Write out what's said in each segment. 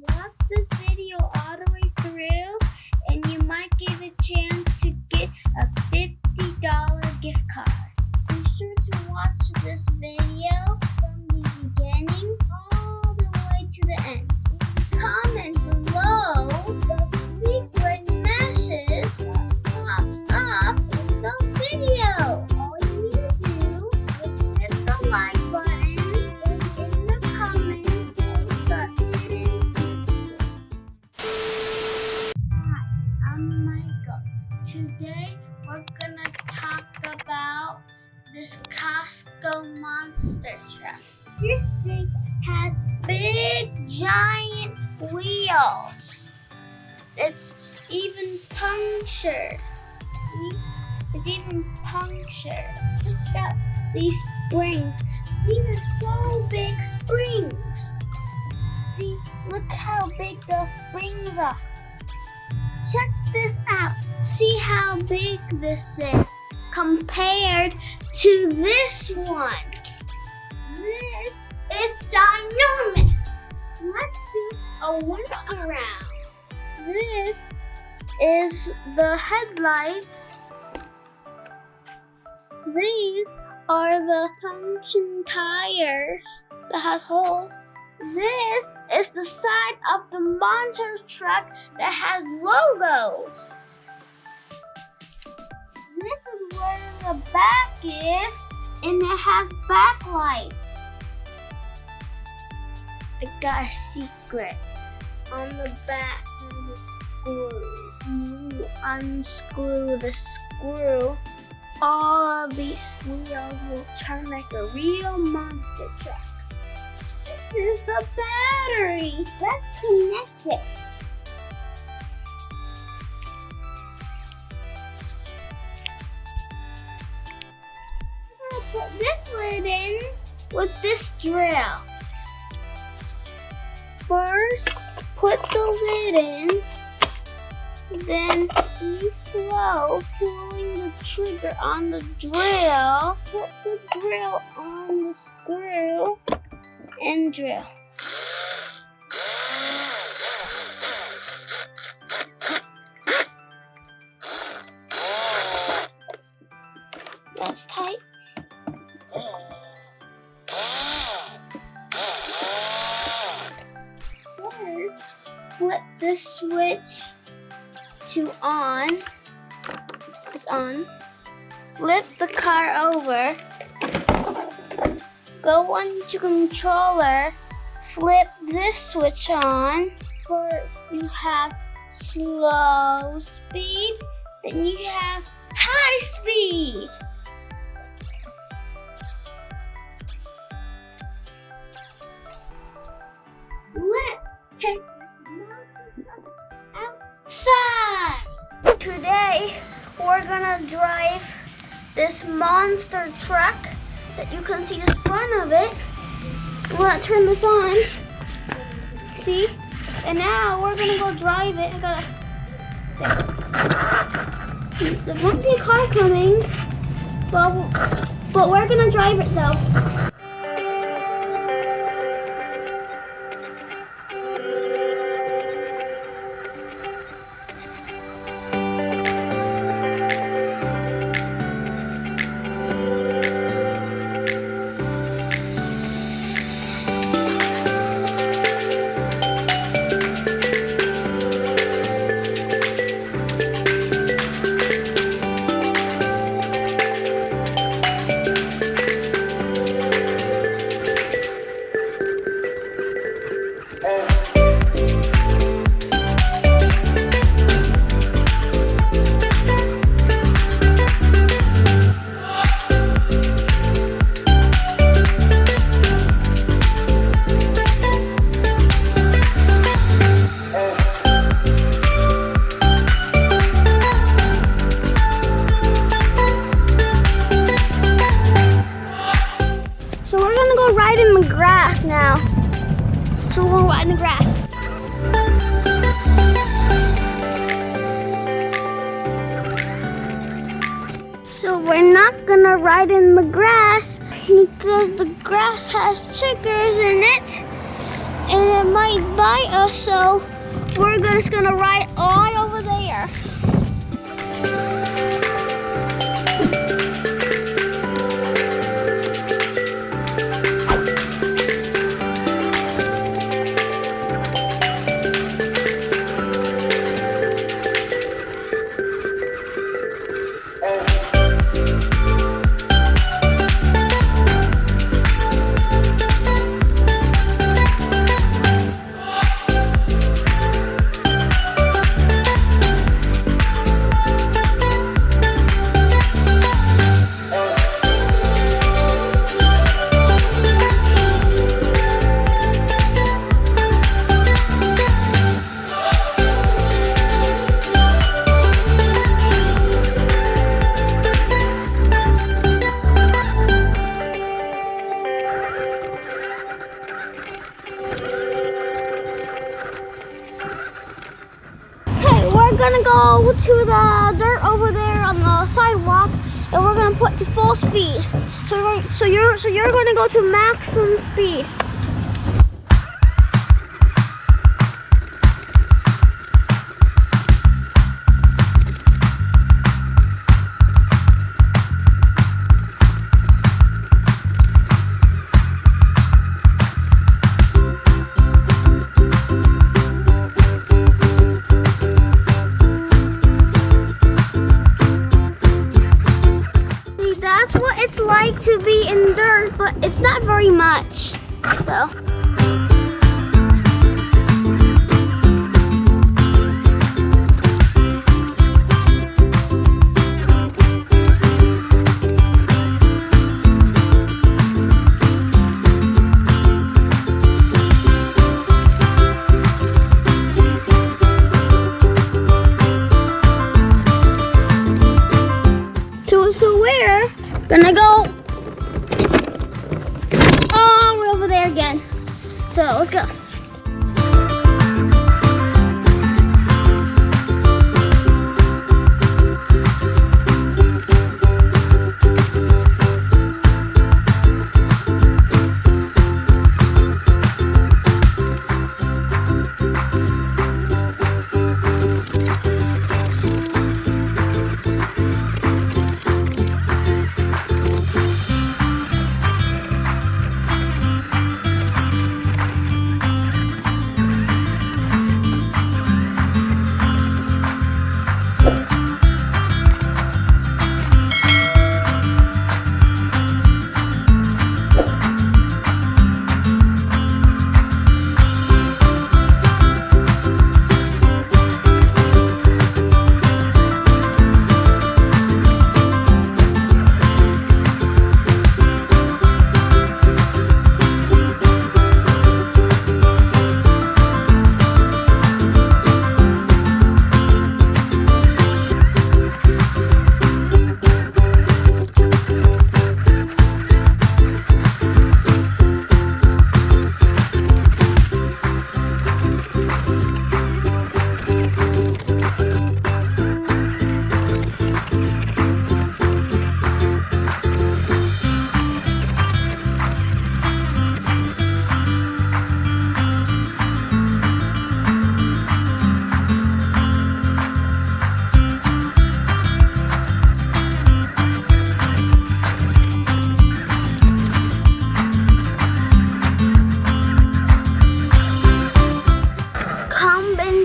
Watch this video all the way through and you might get a chance to get a $50 gift card. Be sure to watch this video from the beginning all the way to the end. Comment below the secret message that pops up in the video. All you need to do is hit the like button and in the comments the hidden secret. Hi, I'm Michael. Today we're gonna talk about this Costco Monster Truck. This thing has big giant wheels. It's even punctured. See? It's even punctured. Look at these springs. These are so big springs. See? Look how big those springs are. Check this out. See how big this is compared to this one. This is ginormous. Let's do a workaround. This is the headlights. These are the function tires that has holes. This is the side of the monster truck that has logos. This is where the back is, and it has backlights. I got a secret. On the back, you unscrew the screw. All of these wheels will turn like a real monster truck. This is the battery. Let's connect it. I'm gonna put this lid in with this drill. First, put the lid in, then be slow pulling the trigger on the drill. Put the drill on the screw and drill. That's tight. Flip the switch to on. It's on. Flip the car over. Go onto controller. Flip this switch on. First you have slow speed. Then you have high speed. Let's take outside. Today we're gonna drive this monster truck that you can see the front of it. I'm gonna turn this on. See? And now we're gonna go drive it. There might be a car coming, but we're gonna drive it though. So we're gonna go ride in the grass now. So we're gonna ride in the grass. So we're not gonna ride in the grass because the grass has chiggers in it and it might bite us, so we're just gonna ride all over there. We're gonna go to the dirt over there on the sidewalk, and we're gonna put to full speed. So you're gonna go to maximum speed. That's what it's like to be in dirt, but it's not very much, so. So we're gonna go all the way over there again. So let's go.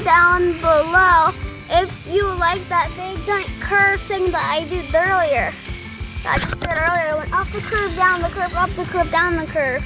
Down below if you like that big giant curve thing that I did earlier. I just did earlier. I went up the curve, down the curve, up the curve, down the curve.